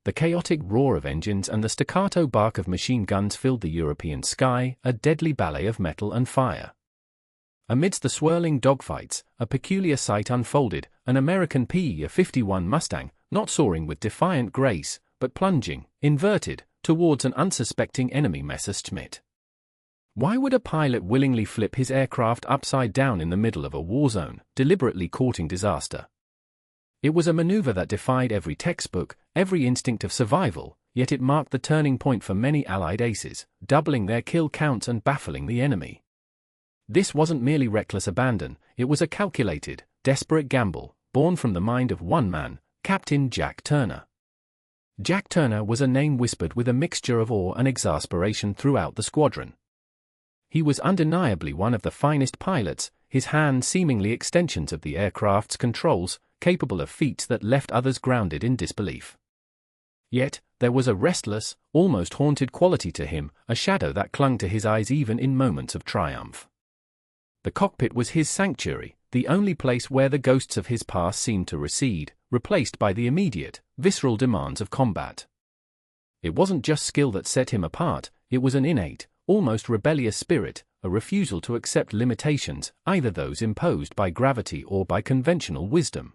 The chaotic roar of engines and the staccato bark of machine guns filled the European sky, a deadly ballet of metal and fire. Amidst the swirling dogfights, a peculiar sight unfolded, an American P-51 Mustang, not soaring with defiant grace, but plunging, inverted, towards an unsuspecting enemy Messerschmitt. Why would a pilot willingly flip his aircraft upside down in the middle of a war zone, deliberately courting disaster? It was a maneuver that defied every textbook, every instinct of survival, yet it marked the turning point for many Allied aces, doubling their kill counts and baffling the enemy. This wasn't merely reckless abandon, it was a calculated, desperate gamble, born from the mind of one man, Captain Jack Turner. Jack Turner was a name whispered with a mixture of awe and exasperation throughout the squadron. He was undeniably one of the finest pilots, his hands seemingly extensions of the aircraft's controls, capable of feats that left others grounded in disbelief. Yet, there was a restless, almost haunted quality to him, a shadow that clung to his eyes even in moments of triumph. The cockpit was his sanctuary, the only place where the ghosts of his past seemed to recede, replaced by the immediate, visceral demands of combat. It wasn't just skill that set him apart, it was an innate, almost rebellious spirit, a refusal to accept limitations, either those imposed by gravity or by conventional wisdom.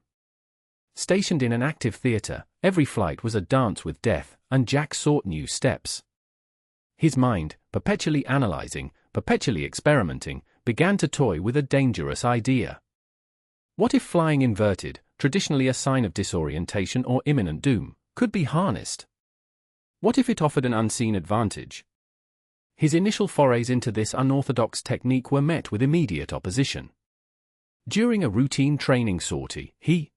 Stationed in an active theater, every flight was a dance with death, and Jack sought new steps. His mind, perpetually analyzing, perpetually experimenting, began to toy with a dangerous idea. What if flying inverted, traditionally a sign of disorientation or imminent doom, could be harnessed? What if it offered an unseen advantage? His initial forays into this unorthodox technique were met with immediate opposition. During a routine training sortie, he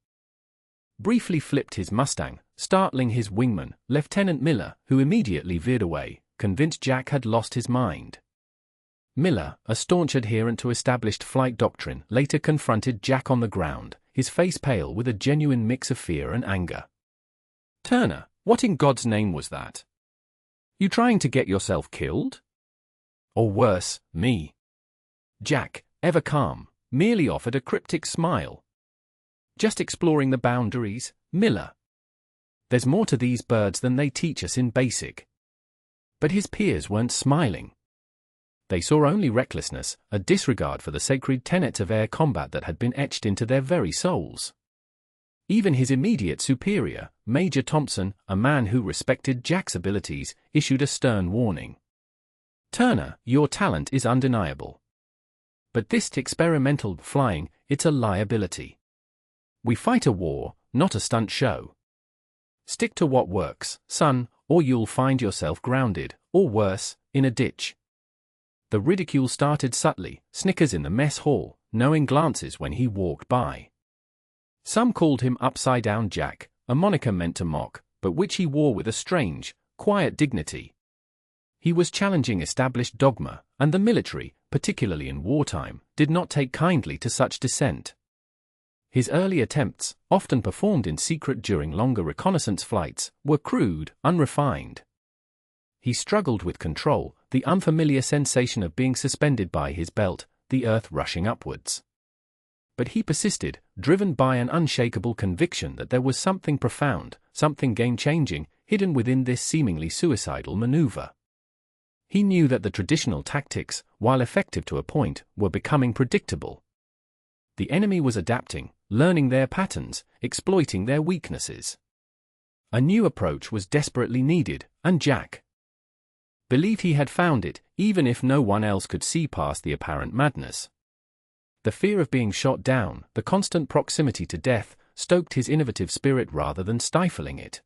briefly flipped his Mustang, startling his wingman, Lieutenant Miller, who immediately veered away, convinced Jack had lost his mind. Miller, a staunch adherent to established flight doctrine, later confronted Jack on the ground, his face pale with a genuine mix of fear and anger. "Turner, what in God's name was that? You trying to get yourself killed? Or worse, me?" Jack, ever calm, merely offered a cryptic smile. "Just exploring the boundaries, Miller. There's more to these birds than they teach us in basic." But his peers weren't smiling. They saw only recklessness, a disregard for the sacred tenets of air combat that had been etched into their very souls. Even his immediate superior, Major Thompson, a man who respected Jack's abilities, issued a stern warning. "Turner, your talent is undeniable. But this experimental flying, it's a liability. We fight a war, not a stunt show. Stick to what works, son, or you'll find yourself grounded, or worse, in a ditch." The ridicule started subtly, snickers in the mess hall, knowing glances when he walked by. Some called him Upside-Down Jack, a moniker meant to mock, but which he wore with a strange, quiet dignity. He was challenging established dogma, and the military, particularly in wartime, did not take kindly to such dissent. His early attempts, often performed in secret during longer reconnaissance flights, were crude, unrefined. He struggled with control, the unfamiliar sensation of being suspended by his belt, the earth rushing upwards. But he persisted, driven by an unshakable conviction that there was something profound, something game-changing, hidden within this seemingly suicidal maneuver. He knew that the traditional tactics, while effective to a point, were becoming predictable. The enemy was adapting, learning their patterns, exploiting their weaknesses. A new approach was desperately needed, and Jack believed he had found it, even if no one else could see past the apparent madness. The fear of being shot down, the constant proximity to death, stoked his innovative spirit rather than stifling it.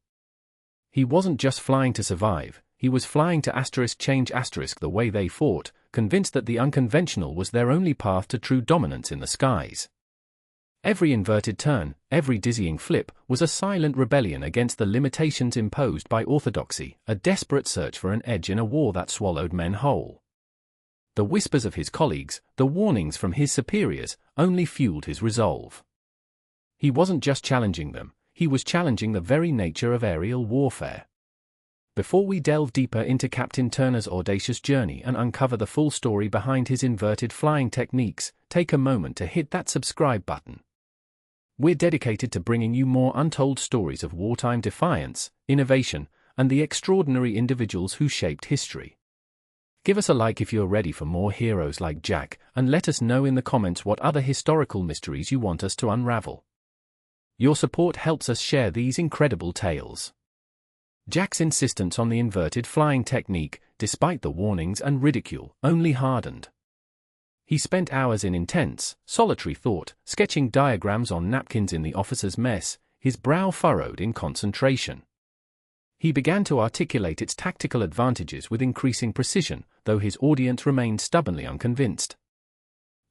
He wasn't just flying to survive, he was flying to change the way they fought, convinced that the unconventional was their only path to true dominance in the skies. Every inverted turn, every dizzying flip, was a silent rebellion against the limitations imposed by orthodoxy, a desperate search for an edge in a war that swallowed men whole. The whispers of his colleagues, the warnings from his superiors, only fueled his resolve. He wasn't just challenging them, he was challenging the very nature of aerial warfare. Before we delve deeper into Captain Turner's audacious journey and uncover the full story behind his inverted flying techniques, take a moment to hit that subscribe button. We're dedicated to bringing you more untold stories of wartime defiance, innovation, and the extraordinary individuals who shaped history. Give us a like if you're ready for more heroes like Jack, and let us know in the comments what other historical mysteries you want us to unravel. Your support helps us share these incredible tales. Jack's insistence on the inverted flying technique, despite the warnings and ridicule, only hardened. He spent hours in intense, solitary thought, sketching diagrams on napkins in the officers' mess, his brow furrowed in concentration. He began to articulate its tactical advantages with increasing precision, though his audience remained stubbornly unconvinced.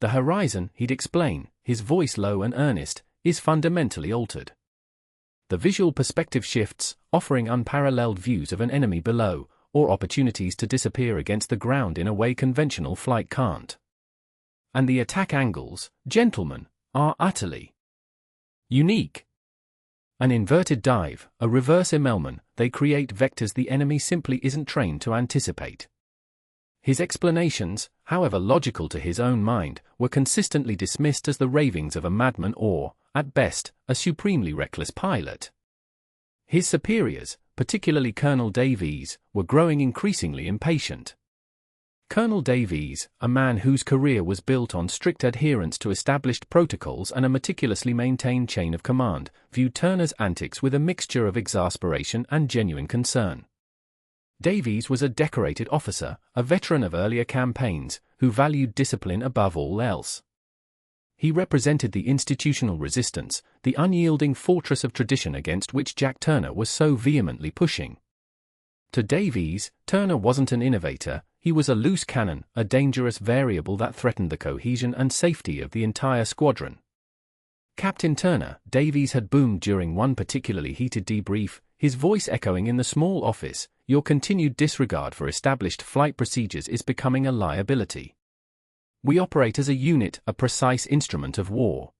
The horizon, he'd explain, his voice low and earnest, is fundamentally altered. The visual perspective shifts, offering unparalleled views of an enemy below, or opportunities to disappear against the ground in a way conventional flight can't. And the attack angles, gentlemen, are utterly unique. An inverted dive, a reverse Immelmann, they create vectors the enemy simply isn't trained to anticipate. His explanations, however logical to his own mind, were consistently dismissed as the ravings of a madman or, at best, a supremely reckless pilot. His superiors, particularly Colonel Davies, were growing increasingly impatient. Colonel Davies, a man whose career was built on strict adherence to established protocols and a meticulously maintained chain of command, viewed Turner's antics with a mixture of exasperation and genuine concern. Davies was a decorated officer, a veteran of earlier campaigns, who valued discipline above all else. He represented the institutional resistance, the unyielding fortress of tradition against which Jack Turner was so vehemently pushing. To Davies, Turner wasn't an innovator, he was a loose cannon, a dangerous variable that threatened the cohesion and safety of the entire squadron. Captain Turner, Davies had boomed during one particularly heated debrief, his voice echoing in the small office, your continued disregard for established flight procedures is becoming a liability. We operate as a unit, a precise instrument of war.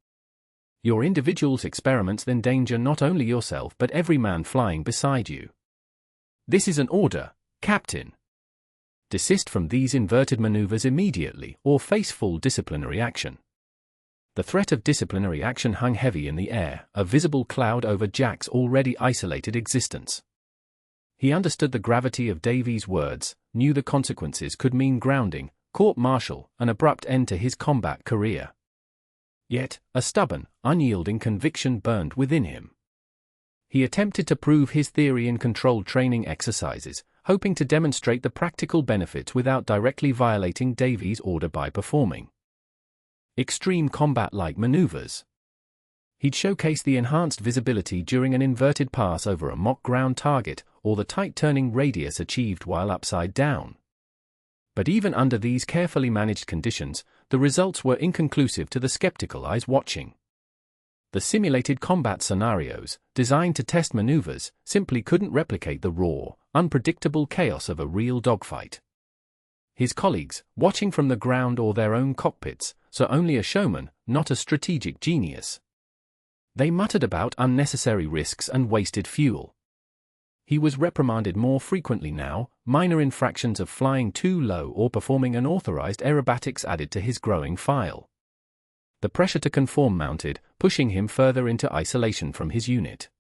Your individual's experiments then endanger not only yourself but every man flying beside you. This is an order, Captain. Desist from these inverted maneuvers immediately or face full disciplinary action. The threat of disciplinary action hung heavy in the air, a visible cloud over Jack's already isolated existence. He understood the gravity of Davies' words, knew the consequences could mean grounding, court-martial, an abrupt end to his combat career. Yet, a stubborn, unyielding conviction burned within him. He attempted to prove his theory in controlled training exercises, hoping to demonstrate the practical benefits without directly violating Davies' order by performing extreme combat-like maneuvers. He'd showcase the enhanced visibility during an inverted pass over a mock ground target, or the tight turning radius achieved while upside down. But even under these carefully managed conditions, the results were inconclusive to the skeptical eyes watching. The simulated combat scenarios, designed to test maneuvers, simply couldn't replicate the raw, unpredictable chaos of a real dogfight. His colleagues, watching from the ground or their own cockpits, saw only a showman, not a strategic genius. They muttered about unnecessary risks and wasted fuel. He was reprimanded more frequently now, minor infractions of flying too low or performing unauthorized aerobatics added to his growing file. The pressure to conform mounted, pushing him further into isolation from his unit.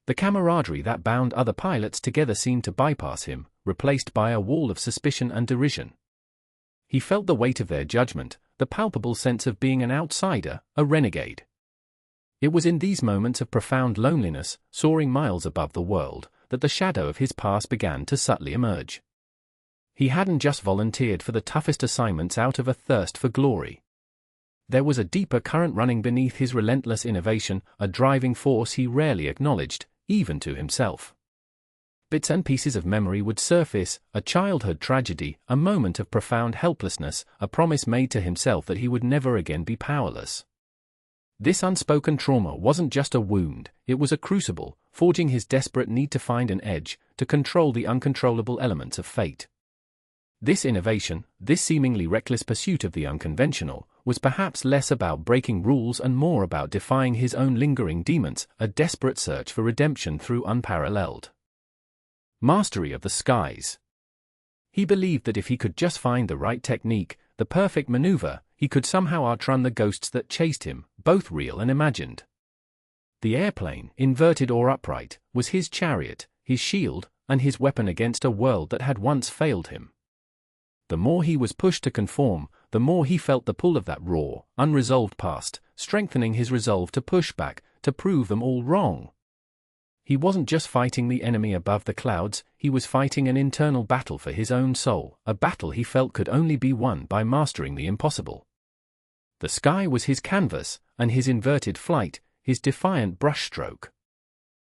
The camaraderie that bound other pilots together seemed to bypass him, replaced by a wall of suspicion and derision. He felt the weight of their judgment, the palpable sense of being an outsider, a renegade. It was in these moments of profound loneliness, soaring miles above the world, that the shadow of his past began to subtly emerge. He hadn't just volunteered for the toughest assignments out of a thirst for glory. There was a deeper current running beneath his relentless innovation, a driving force he rarely acknowledged, even to himself. Bits and pieces of memory would surface, a childhood tragedy, a moment of profound helplessness, a promise made to himself that he would never again be powerless. This unspoken trauma wasn't just a wound, it was a crucible, forging his desperate need to find an edge, to control the uncontrollable elements of fate. This innovation, this seemingly reckless pursuit of the unconventional, was perhaps less about breaking rules and more about defying his own lingering demons, a desperate search for redemption through unparalleled mastery of the skies. He believed that if he could just find the right technique, the perfect maneuver, he could somehow outrun the ghosts that chased him, both real and imagined. The airplane, inverted or upright, was his chariot, his shield, and his weapon against a world that had once failed him. The more he was pushed to conform, the more he felt the pull of that raw, unresolved past, strengthening his resolve to push back, to prove them all wrong. He wasn't just fighting the enemy above the clouds, he was fighting an internal battle for his own soul, a battle he felt could only be won by mastering the impossible. The sky was his canvas, and his inverted flight, his defiant brushstroke.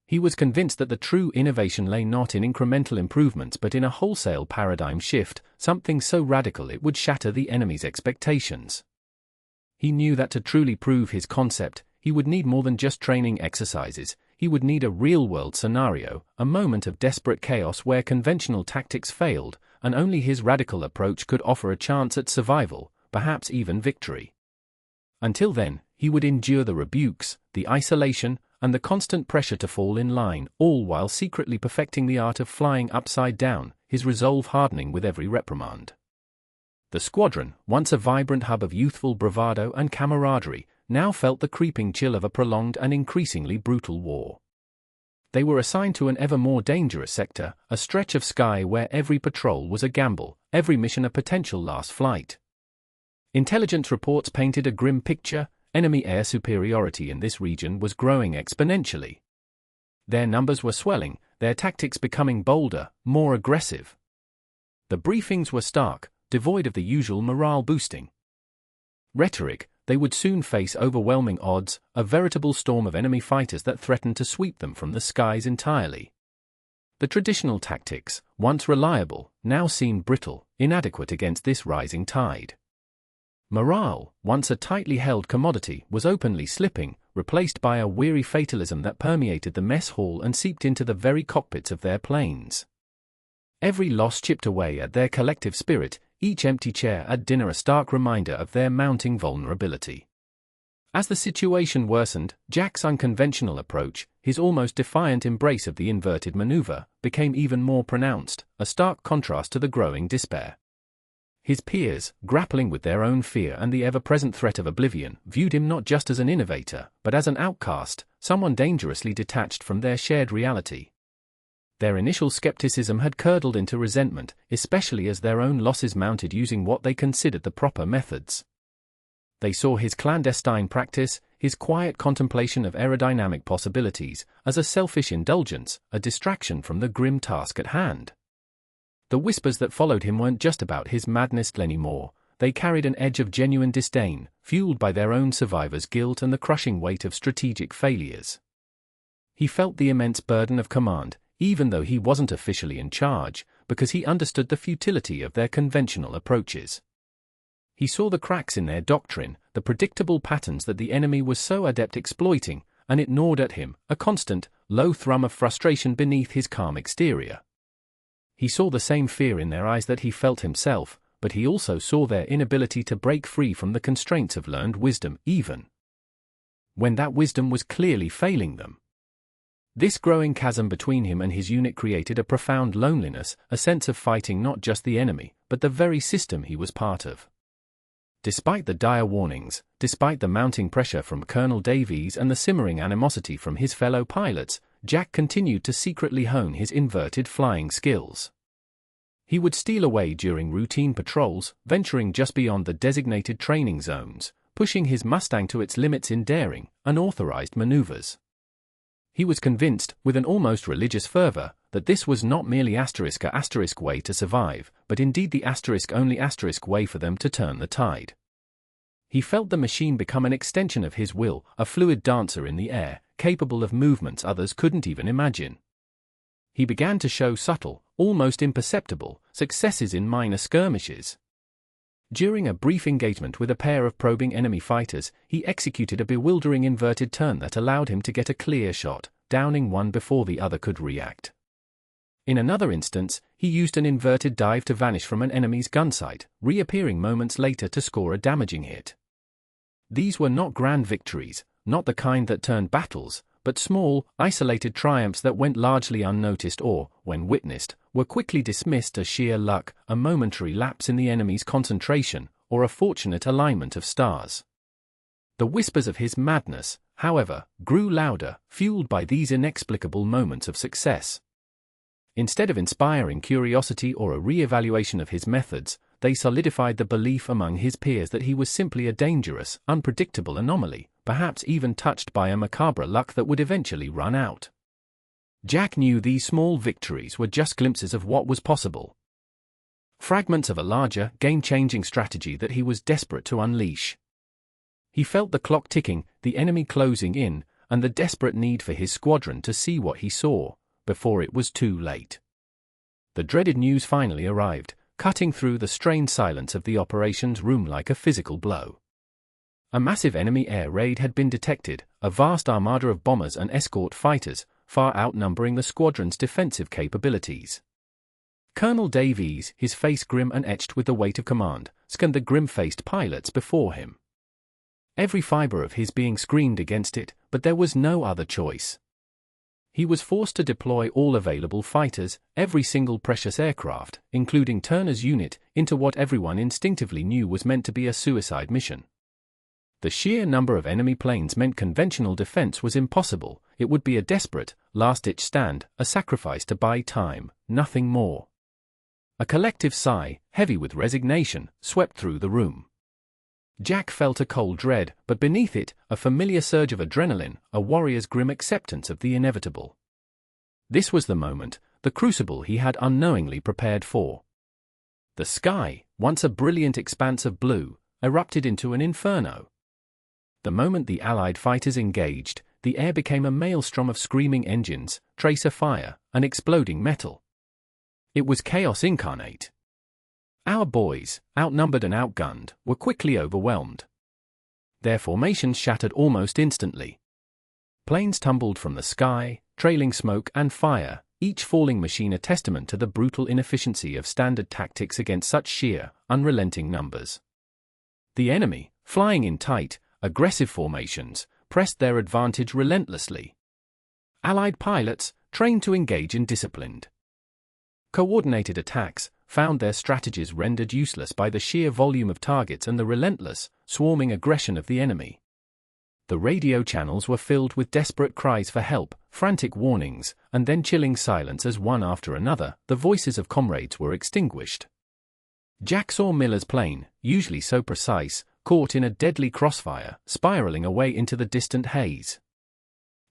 He was convinced that the true innovation lay not in incremental improvements but in a wholesale paradigm shift, something so radical it would shatter the enemy's expectations. He knew that to truly prove his concept, he would need more than just training exercises. He would need a real-world scenario, a moment of desperate chaos where conventional tactics failed, and only his radical approach could offer a chance at survival, perhaps even victory. Until then, he would endure the rebukes, the isolation, and the constant pressure to fall in line, all while secretly perfecting the art of flying upside down, his resolve hardening with every reprimand. The squadron, once a vibrant hub of youthful bravado and camaraderie, now felt the creeping chill of a prolonged and increasingly brutal war. They were assigned to an ever more dangerous sector, a stretch of sky where every patrol was a gamble, every mission a potential last flight. Intelligence reports painted a grim picture. Enemy air superiority in this region was growing exponentially. Their numbers were swelling, their tactics becoming bolder, more aggressive. The briefings were stark, devoid of the usual morale-boosting rhetoric. They would soon face overwhelming odds, a veritable storm of enemy fighters that threatened to sweep them from the skies entirely. The traditional tactics, once reliable, now seemed brittle, inadequate against this rising tide. Morale, once a tightly held commodity, was openly slipping, replaced by a weary fatalism that permeated the mess hall and seeped into the very cockpits of their planes. Every loss chipped away at their collective spirit, each empty chair at dinner a stark reminder of their mounting vulnerability. As the situation worsened, Jack's unconventional approach, his almost defiant embrace of the inverted maneuver, became even more pronounced, a stark contrast to the growing despair. His peers, grappling with their own fear and the ever-present threat of oblivion, viewed him not just as an innovator, but as an outcast, someone dangerously detached from their shared reality. Their initial skepticism had curdled into resentment, especially as their own losses mounted using what they considered the proper methods. They saw his clandestine practice, his quiet contemplation of aerodynamic possibilities, as a selfish indulgence, a distraction from the grim task at hand. The whispers that followed him weren't just about his madness anymore, they carried an edge of genuine disdain, fueled by their own survivor's guilt and the crushing weight of strategic failures. He felt the immense burden of command, even though he wasn't officially in charge, because he understood the futility of their conventional approaches. He saw the cracks in their doctrine, the predictable patterns that the enemy was so adept exploiting, and it gnawed at him, a constant, low thrum of frustration beneath his calm exterior. He saw the same fear in their eyes that he felt himself, but he also saw their inability to break free from the constraints of learned wisdom, even when that wisdom was clearly failing them. This growing chasm between him and his unit created a profound loneliness, a sense of fighting not just the enemy, but the very system he was part of. Despite the dire warnings, despite the mounting pressure from Colonel Davies and the simmering animosity from his fellow pilots, Jack continued to secretly hone his inverted flying skills. He would steal away during routine patrols, venturing just beyond the designated training zones, pushing his Mustang to its limits in daring, unauthorized maneuvers. He was convinced, with an almost religious fervor, that this was not merely a asterisk way to survive, but indeed the only way for them to turn the tide. He felt the machine become an extension of his will, a fluid dancer in the air, capable of movements others couldn't even imagine. He began to show subtle, almost imperceptible, successes in minor skirmishes. During a brief engagement with a pair of probing enemy fighters, he executed a bewildering inverted turn that allowed him to get a clear shot, downing one before the other could react. In another instance, he used an inverted dive to vanish from an enemy's gunsight, reappearing moments later to score a damaging hit. These were not grand victories, not the kind that turned battles, but small, isolated triumphs that went largely unnoticed or, when witnessed, were quickly dismissed as sheer luck, a momentary lapse in the enemy's concentration, or a fortunate alignment of stars. The whispers of his madness, however, grew louder, fueled by these inexplicable moments of success. Instead of inspiring curiosity or a re-evaluation of his methods, they solidified the belief among his peers that he was simply a dangerous, unpredictable anomaly, perhaps even touched by a macabre luck that would eventually run out. Jack knew these small victories were just glimpses of what was possible. Fragments of a larger, game-changing strategy that he was desperate to unleash. He felt the clock ticking, the enemy closing in, and the desperate need for his squadron to see what he saw, before it was too late. The dreaded news finally arrived, cutting through the strained silence of the operations room like a physical blow. A massive enemy air raid had been detected, a vast armada of bombers and escort fighters, far outnumbering the squadron's defensive capabilities. Colonel Davies, his face grim and etched with the weight of command, scanned the grim-faced pilots before him. Every fiber of his being screamed against it, but there was no other choice. He was forced to deploy all available fighters, every single precious aircraft, including Turner's unit, into what everyone instinctively knew was meant to be a suicide mission. The sheer number of enemy planes meant conventional defense was impossible. It would be a desperate, last-ditch stand, a sacrifice to buy time, nothing more. A collective sigh, heavy with resignation, swept through the room. Jack felt a cold dread, but beneath it, a familiar surge of adrenaline, a warrior's grim acceptance of the inevitable. This was the moment, the crucible he had unknowingly prepared for. The sky, once a brilliant expanse of blue, erupted into an inferno. The moment the Allied fighters engaged, the air became a maelstrom of screaming engines, tracer fire, and exploding metal. It was chaos incarnate. Our boys, outnumbered and outgunned, were quickly overwhelmed. Their formations shattered almost instantly. Planes tumbled from the sky, trailing smoke and fire, each falling machine a testament to the brutal inefficiency of standard tactics against such sheer, unrelenting numbers. The enemy, flying in tight, aggressive formations, pressed their advantage relentlessly. Allied pilots, trained to engage in disciplined, coordinated attacks, found their strategies rendered useless by the sheer volume of targets and the relentless, swarming aggression of the enemy. The radio channels were filled with desperate cries for help, frantic warnings, and then chilling silence as one after another, the voices of comrades were extinguished. Jack saw Miller's plane, usually so precise, caught in a deadly crossfire, spiraling away into the distant haze.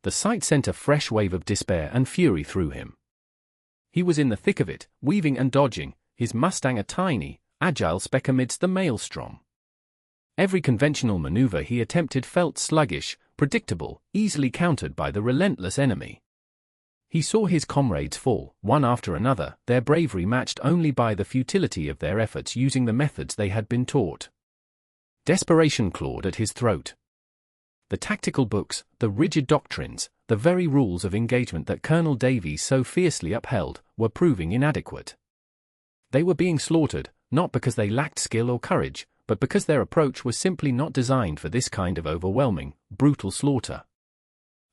The sight sent a fresh wave of despair and fury through him. He was in the thick of it, weaving and dodging, his Mustang a tiny, agile speck amidst the maelstrom. Every conventional maneuver he attempted felt sluggish, predictable, easily countered by the relentless enemy. He saw his comrades fall, one after another, their bravery matched only by the futility of their efforts using the methods they had been taught. Desperation clawed at his throat. The tactical books, the rigid doctrines, the very rules of engagement that Colonel Davies so fiercely upheld, were proving inadequate. They were being slaughtered, not because they lacked skill or courage, but because their approach was simply not designed for this kind of overwhelming, brutal slaughter.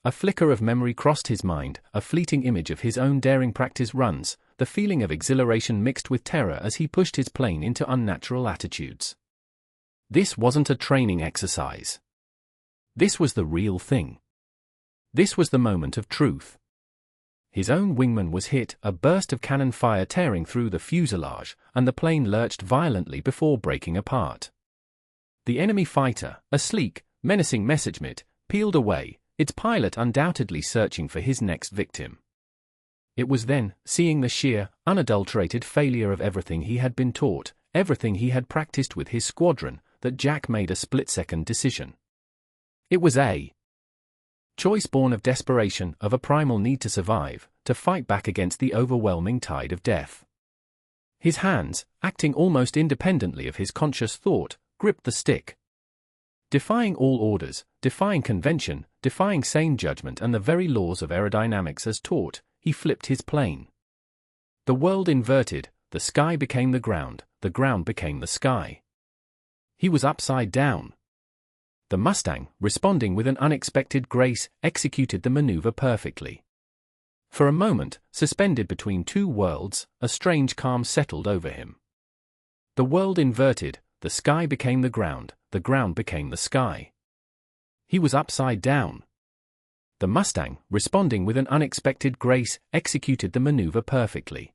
A flicker of memory crossed his mind, a fleeting image of his own daring practice runs, the feeling of exhilaration mixed with terror as he pushed his plane into unnatural attitudes. This wasn't a training exercise. This was the real thing. This was the moment of truth. His own wingman was hit, a burst of cannon fire tearing through the fuselage, and the plane lurched violently before breaking apart. The enemy fighter, a sleek, menacing Messerschmitt, peeled away, its pilot undoubtedly searching for his next victim. It was then, seeing the sheer, unadulterated failure of everything he had been taught, everything he had practiced with his squadron, that Jack made a split-second decision. It was a choice born of desperation, of a primal need to survive, to fight back against the overwhelming tide of death. His hands, acting almost independently of his conscious thought, gripped the stick. Defying all orders, defying convention, defying sane judgment and the very laws of aerodynamics as taught, he flipped his plane. The world inverted, the sky became the ground became the sky. He was upside down. The Mustang, responding with an unexpected grace, executed the maneuver perfectly. For a moment, suspended between two worlds, a strange calm settled over him. The world inverted, the sky became the ground became the sky. He was upside down. The Mustang, responding with an unexpected grace, executed the maneuver perfectly.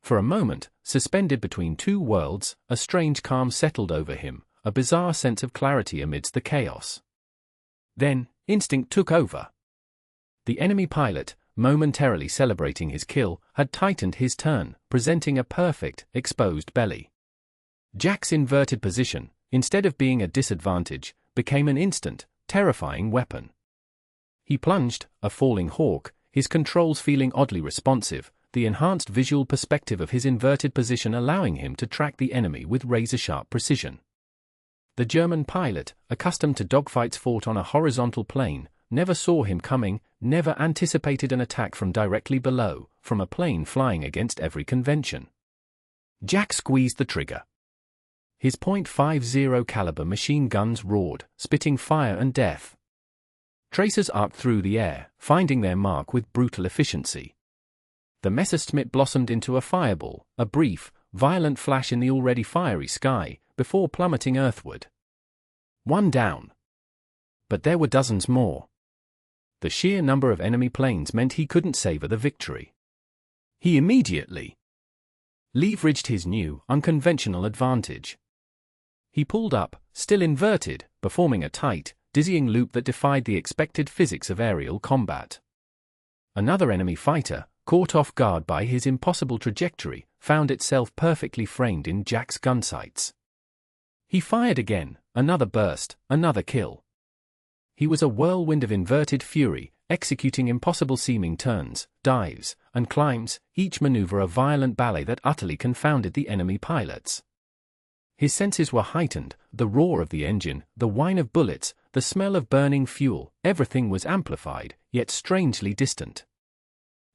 For a moment, suspended between two worlds, a strange calm settled over him, a bizarre sense of clarity amidst the chaos. Then, instinct took over. The enemy pilot, momentarily celebrating his kill, had tightened his turn, presenting a perfect, exposed belly. Jack's inverted position, instead of being a disadvantage, became an instant, terrifying weapon. He plunged, a falling hawk, his controls feeling oddly responsive, the enhanced visual perspective of his inverted position allowing him to track the enemy with razor-sharp precision. The German pilot, accustomed to dogfights fought on a horizontal plane, never saw him coming, never anticipated an attack from directly below, from a plane flying against every convention. Jack squeezed the trigger. His .50 caliber machine guns roared, spitting fire and death. Tracers arced through the air, finding their mark with brutal efficiency. The Messerschmitt blossomed into a fireball, a brief, violent flash in the already fiery sky, before plummeting earthward. One down. But there were dozens more. The sheer number of enemy planes meant he couldn't savor the victory. He immediately leveraged his new, unconventional advantage. He pulled up, still inverted, performing a tight, dizzying loop that defied the expected physics of aerial combat. Another enemy fighter, caught off guard by his impossible trajectory, found itself perfectly framed in Jack's gunsights. He fired again, another burst, another kill. He was a whirlwind of inverted fury, executing impossible-seeming turns, dives, and climbs, each maneuver a violent ballet that utterly confounded the enemy pilots. His senses were heightened, the roar of the engine, the whine of bullets, the smell of burning fuel, everything was amplified, yet strangely distant.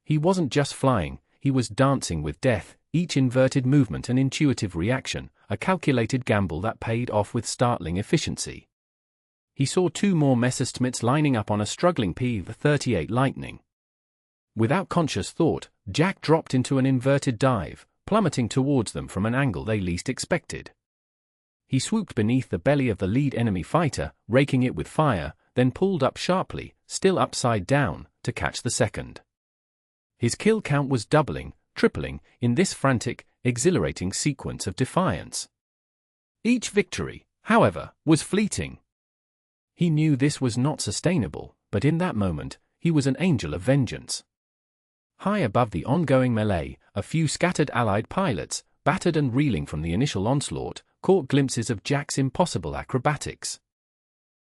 He wasn't just flying, he was dancing with death, each inverted movement an intuitive reaction, a calculated gamble that paid off with startling efficiency. He saw two more Messerschmitts lining up on a struggling P-38 Lightning. Without conscious thought, Jack dropped into an inverted dive, plummeting towards them from an angle they least expected. He swooped beneath the belly of the lead enemy fighter, raking it with fire, then pulled up sharply, still upside down, to catch the second. His kill count was doubling, tripling, in this frantic, exhilarating sequence of defiance. Each victory, however, was fleeting. He knew this was not sustainable, but in that moment, he was an angel of vengeance. High above the ongoing melee, a few scattered Allied pilots, battered and reeling from the initial onslaught, caught glimpses of Jack's impossible acrobatics.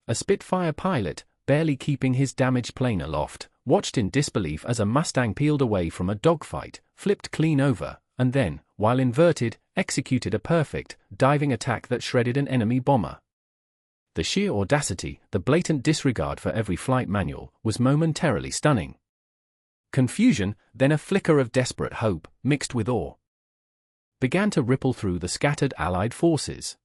A Spitfire pilot, barely keeping his damaged plane aloft, watched in disbelief as a Mustang peeled away from a dogfight, flipped clean over, and then, while inverted, executed a perfect, diving attack that shredded an enemy bomber. The sheer audacity, the blatant disregard for every flight manual, was momentarily stunning. Confusion, then a flicker of desperate hope, mixed with awe, began to ripple through the scattered Allied forces.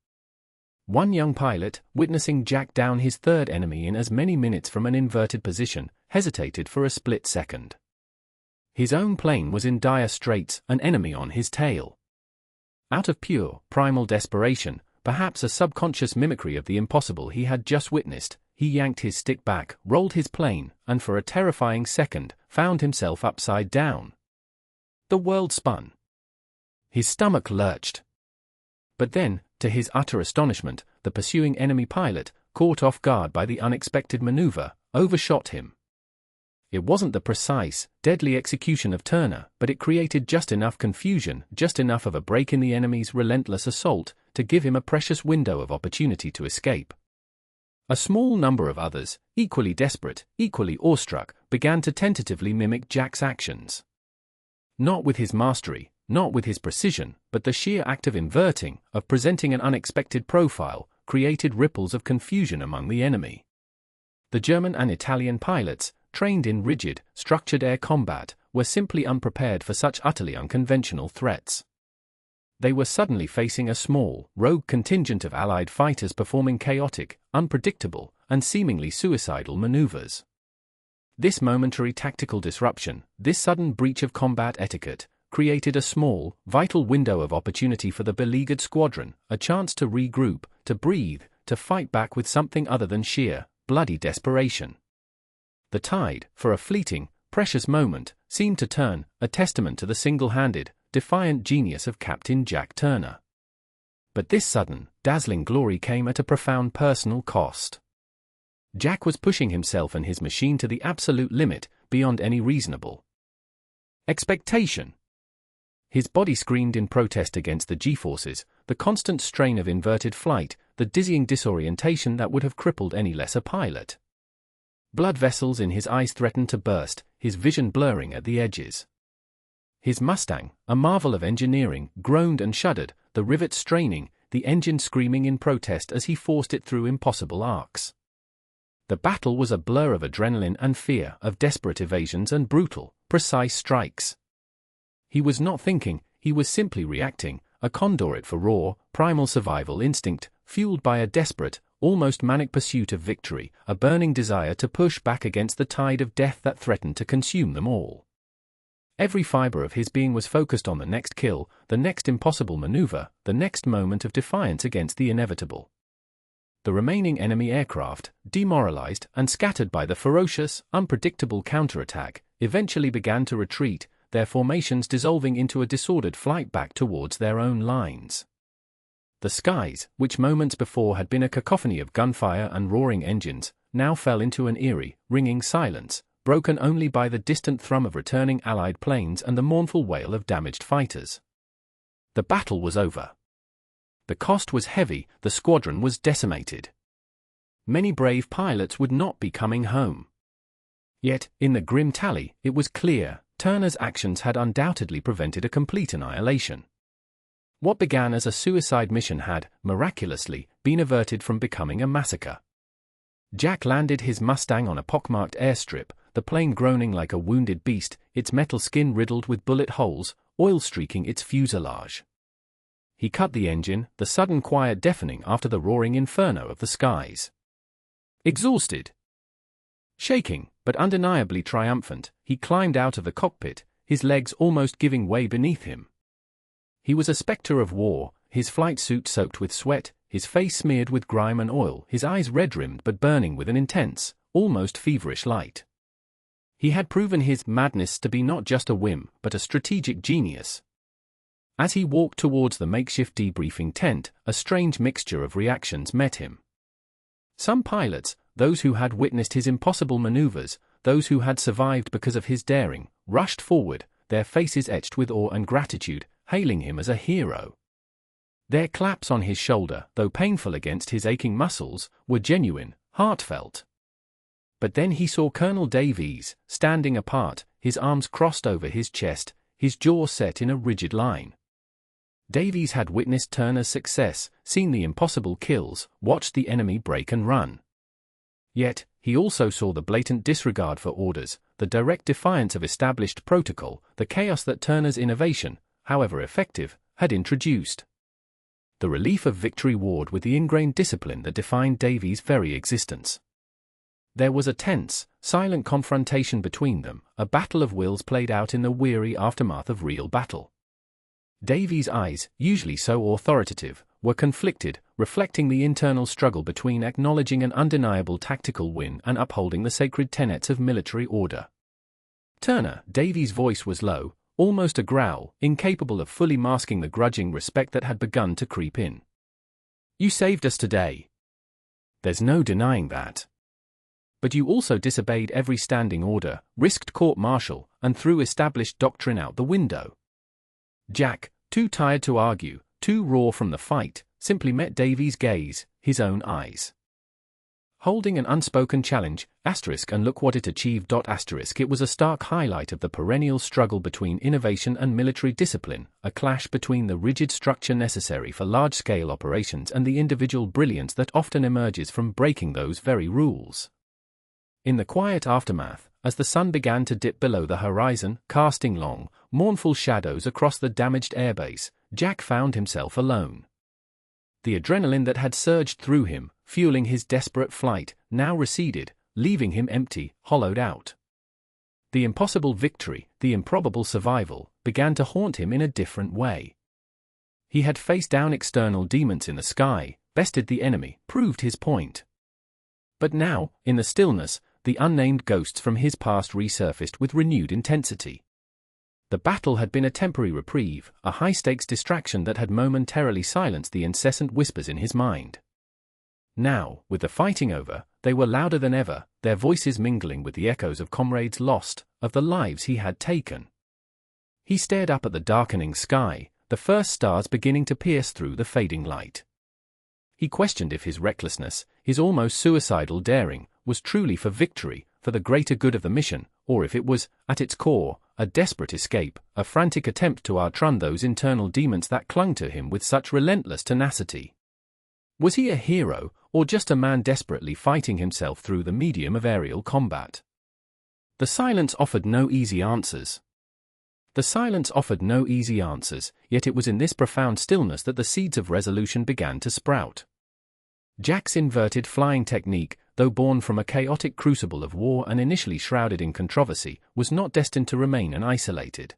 One young pilot, witnessing Jack down his third enemy in as many minutes from an inverted position, hesitated for a split second. His own plane was in dire straits, an enemy on his tail. Out of pure, primal desperation, perhaps a subconscious mimicry of the impossible he had just witnessed, he yanked his stick back, rolled his plane, and for a terrifying second, found himself upside down. The world spun. His stomach lurched. But then, to his utter astonishment, the pursuing enemy pilot, caught off guard by the unexpected maneuver, overshot him. It wasn't the precise, deadly execution of Turner, but it created just enough confusion, just enough of a break in the enemy's relentless assault, to give him a precious window of opportunity to escape. A small number of others, equally desperate, equally awestruck, began to tentatively mimic Jack's actions. Not with his mastery, not with his precision, but the sheer act of inverting, of presenting an unexpected profile, created ripples of confusion among the enemy. The German and Italian pilots, trained in rigid, structured air combat, were simply unprepared for such utterly unconventional threats. They were suddenly facing a small, rogue contingent of Allied fighters performing chaotic, unpredictable, and seemingly suicidal maneuvers. This momentary tactical disruption, this sudden breach of combat etiquette, created a small, vital window of opportunity for the beleaguered squadron, a chance to regroup, to breathe, to fight back with something other than sheer, bloody desperation. The tide, for a fleeting, precious moment, seemed to turn, a testament to the single-handed, defiant genius of Captain Jack Turner. But this sudden, dazzling glory came at a profound personal cost. Jack was pushing himself and his machine to the absolute limit, beyond any reasonable expectation. His body screamed in protest against the G-forces, the constant strain of inverted flight, the dizzying disorientation that would have crippled any lesser pilot. Blood vessels in his eyes threatened to burst, his vision blurring at the edges. His Mustang, a marvel of engineering, groaned and shuddered, the rivets straining, the engine screaming in protest as he forced it through impossible arcs. The battle was a blur of adrenaline and fear, of desperate evasions and brutal, precise strikes. He was not thinking, he was simply reacting, a conduit for raw, primal survival instinct, fueled by a desperate, almost manic pursuit of victory, a burning desire to push back against the tide of death that threatened to consume them all. Every fiber of his being was focused on the next kill, the next impossible maneuver, the next moment of defiance against the inevitable. The remaining enemy aircraft, demoralized and scattered by the ferocious, unpredictable counterattack, eventually began to retreat, their formations dissolving into a disordered flight back towards their own lines. The skies, which moments before had been a cacophony of gunfire and roaring engines, now fell into an eerie, ringing silence, broken only by the distant thrum of returning Allied planes and the mournful wail of damaged fighters. The battle was over. The cost was heavy, the squadron was decimated. Many brave pilots would not be coming home. Yet, in the grim tally, it was clear, Turner's actions had undoubtedly prevented a complete annihilation. What began as a suicide mission had, miraculously, been averted from becoming a massacre. Jack landed his Mustang on a pockmarked airstrip, the plane groaning like a wounded beast, its metal skin riddled with bullet holes, oil streaking its fuselage. He cut the engine, the sudden quiet deafening after the roaring inferno of the skies. Exhausted, shaking, but undeniably triumphant, he climbed out of the cockpit, his legs almost giving way beneath him. He was a spectre of war, his flight suit soaked with sweat, his face smeared with grime and oil, his eyes red-rimmed but burning with an intense, almost feverish light. He had proven his madness to be not just a whim, but a strategic genius. As he walked towards the makeshift debriefing tent, a strange mixture of reactions met him. Some pilots, those who had witnessed his impossible maneuvers, those who had survived because of his daring, rushed forward, their faces etched with awe and gratitude, hailing him as a hero. Their claps on his shoulder, though painful against his aching muscles, were genuine, heartfelt. But then he saw Colonel Davies, standing apart, his arms crossed over his chest, his jaw set in a rigid line. Davies had witnessed Turner's success, seen the impossible kills, watched the enemy break and run. Yet, he also saw the blatant disregard for orders, the direct defiance of established protocol, the chaos that Turner's innovation, however effective, had introduced. The relief of victory warred with the ingrained discipline that defined Davies' very existence. There was a tense, silent confrontation between them, a battle of wills played out in the weary aftermath of real battle. Davies' eyes, usually so authoritative, were conflicted, reflecting the internal struggle between acknowledging an undeniable tactical win and upholding the sacred tenets of military order. Turner, Davies' voice was low, almost a growl, incapable of fully masking the grudging respect that had begun to creep in. "You saved us today. There's no denying that. But you also disobeyed every standing order, risked court-martial, and threw established doctrine out the window." Jack, too tired to argue, too raw from the fight, simply met Davies' gaze, his own eyes. Holding an unspoken challenge, and look what it achieved. It was a stark highlight of the perennial struggle between innovation and military discipline, a clash between the rigid structure necessary for large-scale operations and the individual brilliance that often emerges from breaking those very rules. In the quiet aftermath, as the sun began to dip below the horizon, casting long, mournful shadows across the damaged airbase, Jack found himself alone. The adrenaline that had surged through him, fueling his desperate flight, now receded, leaving him empty, hollowed out. The impossible victory, the improbable survival, began to haunt him in a different way. He had faced down external demons in the sky, bested the enemy, proved his point. But now, in the stillness, the unnamed ghosts from his past resurfaced with renewed intensity. The battle had been a temporary reprieve, a high-stakes distraction that had momentarily silenced the incessant whispers in his mind. Now, with the fighting over, they were louder than ever, their voices mingling with the echoes of comrades lost, of the lives he had taken. He stared up at the darkening sky, the first stars beginning to pierce through the fading light. He questioned if his recklessness, his almost suicidal daring, was truly for victory, for the greater good of the mission, or if it was, at its core, a desperate escape, a frantic attempt to outrun those internal demons that clung to him with such relentless tenacity. Was he a hero, or just a man desperately fighting himself through the medium of aerial combat? The silence offered no easy answers. Yet it was in this profound stillness that the seeds of resolution began to sprout. Jack's inverted flying technique, though born from a chaotic crucible of war and initially shrouded in controversy, was not destined to remain an isolated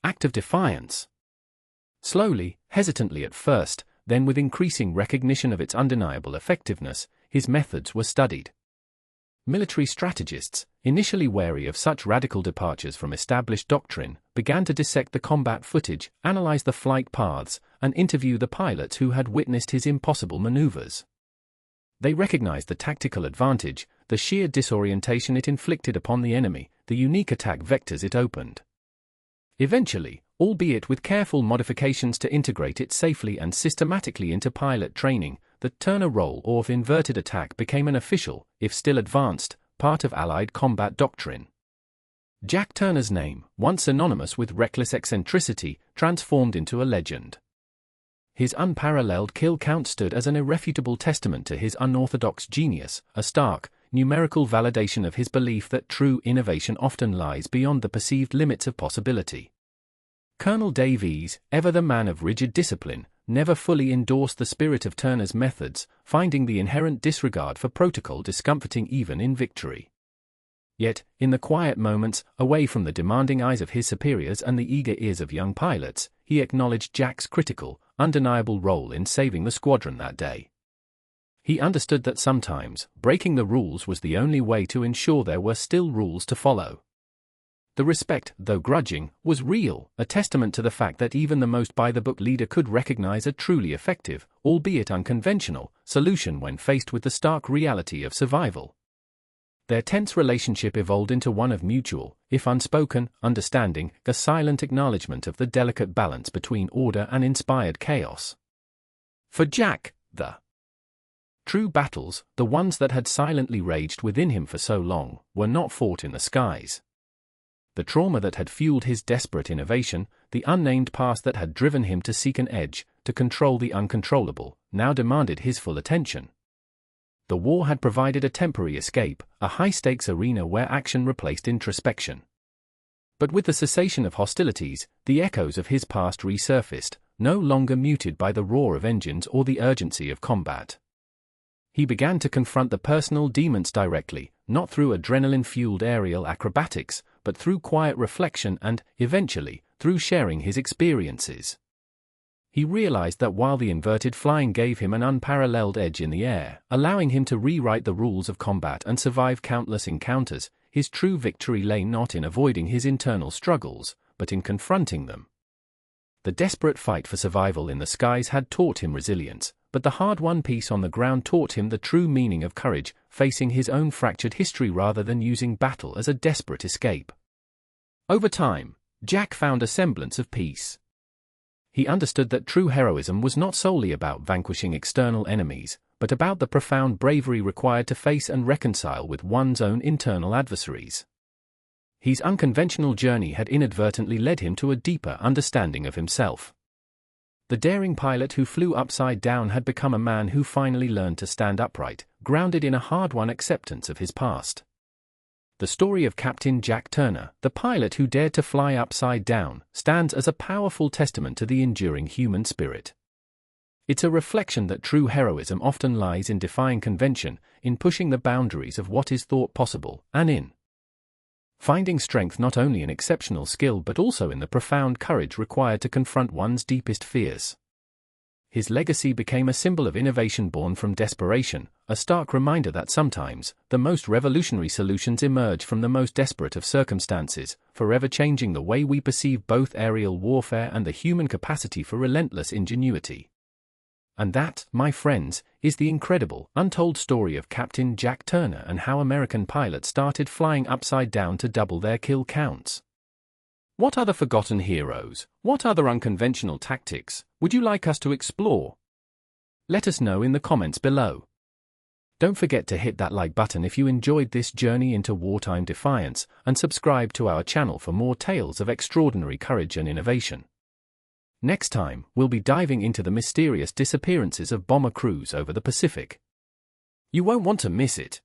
act of defiance. Slowly, hesitantly at first, then with increasing recognition of its undeniable effectiveness, his methods were studied. Military strategists, initially wary of such radical departures from established doctrine, began to dissect the combat footage, analyze the flight paths, and interview the pilots who had witnessed his impossible maneuvers. They recognized the tactical advantage, the sheer disorientation it inflicted upon the enemy, the unique attack vectors it opened. Eventually, albeit with careful modifications to integrate it safely and systematically into pilot training, the Turner role of inverted attack became an official, if still advanced, part of Allied combat doctrine. Jack Turner's name, once synonymous with reckless eccentricity, transformed into a legend. His unparalleled kill count stood as an irrefutable testament to his unorthodox genius, a stark, numerical validation of his belief that true innovation often lies beyond the perceived limits of possibility. Colonel Davies, ever the man of rigid discipline, never fully endorsed the spirit of Turner's methods, finding the inherent disregard for protocol discomforting even in victory. Yet, in the quiet moments, away from the demanding eyes of his superiors and the eager ears of young pilots, he acknowledged Jack's critical, undeniable role in saving the squadron that day. He understood that sometimes, breaking the rules was the only way to ensure there were still rules to follow. The respect, though grudging, was real, a testament to the fact that even the most by-the-book leader could recognize a truly effective, albeit unconventional, solution when faced with the stark reality of survival. Their tense relationship evolved into one of mutual, if unspoken, understanding, a silent acknowledgement of the delicate balance between order and inspired chaos. For Jack, the true battles, the ones that had silently raged within him for so long, were not fought in the skies. The trauma that had fueled his desperate innovation, the unnamed past that had driven him to seek an edge, to control the uncontrollable, now demanded his full attention. The war had provided a temporary escape, a high-stakes arena where action replaced introspection. But with the cessation of hostilities, the echoes of his past resurfaced, no longer muted by the roar of engines or the urgency of combat. He began to confront the personal demons directly, not through adrenaline-fueled aerial acrobatics, but through quiet reflection and, eventually, through sharing his experiences. He realized that while the inverted flying gave him an unparalleled edge in the air, allowing him to rewrite the rules of combat and survive countless encounters, his true victory lay not in avoiding his internal struggles, but in confronting them. The desperate fight for survival in the skies had taught him resilience, but the hard-won peace on the ground taught him the true meaning of courage, facing his own fractured history rather than using battle as a desperate escape. Over time, Jack found a semblance of peace. He understood that true heroism was not solely about vanquishing external enemies, but about the profound bravery required to face and reconcile with one's own internal adversaries. His unconventional journey had inadvertently led him to a deeper understanding of himself. The daring pilot who flew upside down had become a man who finally learned to stand upright, grounded in a hard-won acceptance of his past. The story of Captain Jack Turner, the pilot who dared to fly upside down, stands as a powerful testament to the enduring human spirit. It's a reflection that true heroism often lies in defying convention, in pushing the boundaries of what is thought possible, and in finding strength not only in exceptional skill but also in the profound courage required to confront one's deepest fears. his legacy became a symbol of innovation born from desperation, a stark reminder that sometimes, the most revolutionary solutions emerge from the most desperate of circumstances, forever changing the way we perceive both aerial warfare and the human capacity for relentless ingenuity. And that, my friends, is the incredible, untold story of Captain Jack Turner and how American pilots started flying upside down to double their kill counts. What other forgotten heroes, what other unconventional tactics, would you like us to explore? Let us know in the comments below. Don't forget to hit that like button if you enjoyed this journey into wartime defiance, and subscribe to our channel for more tales of extraordinary courage and innovation. Next time, we'll be diving into the mysterious disappearances of bomber crews over the Pacific. You won't want to miss it.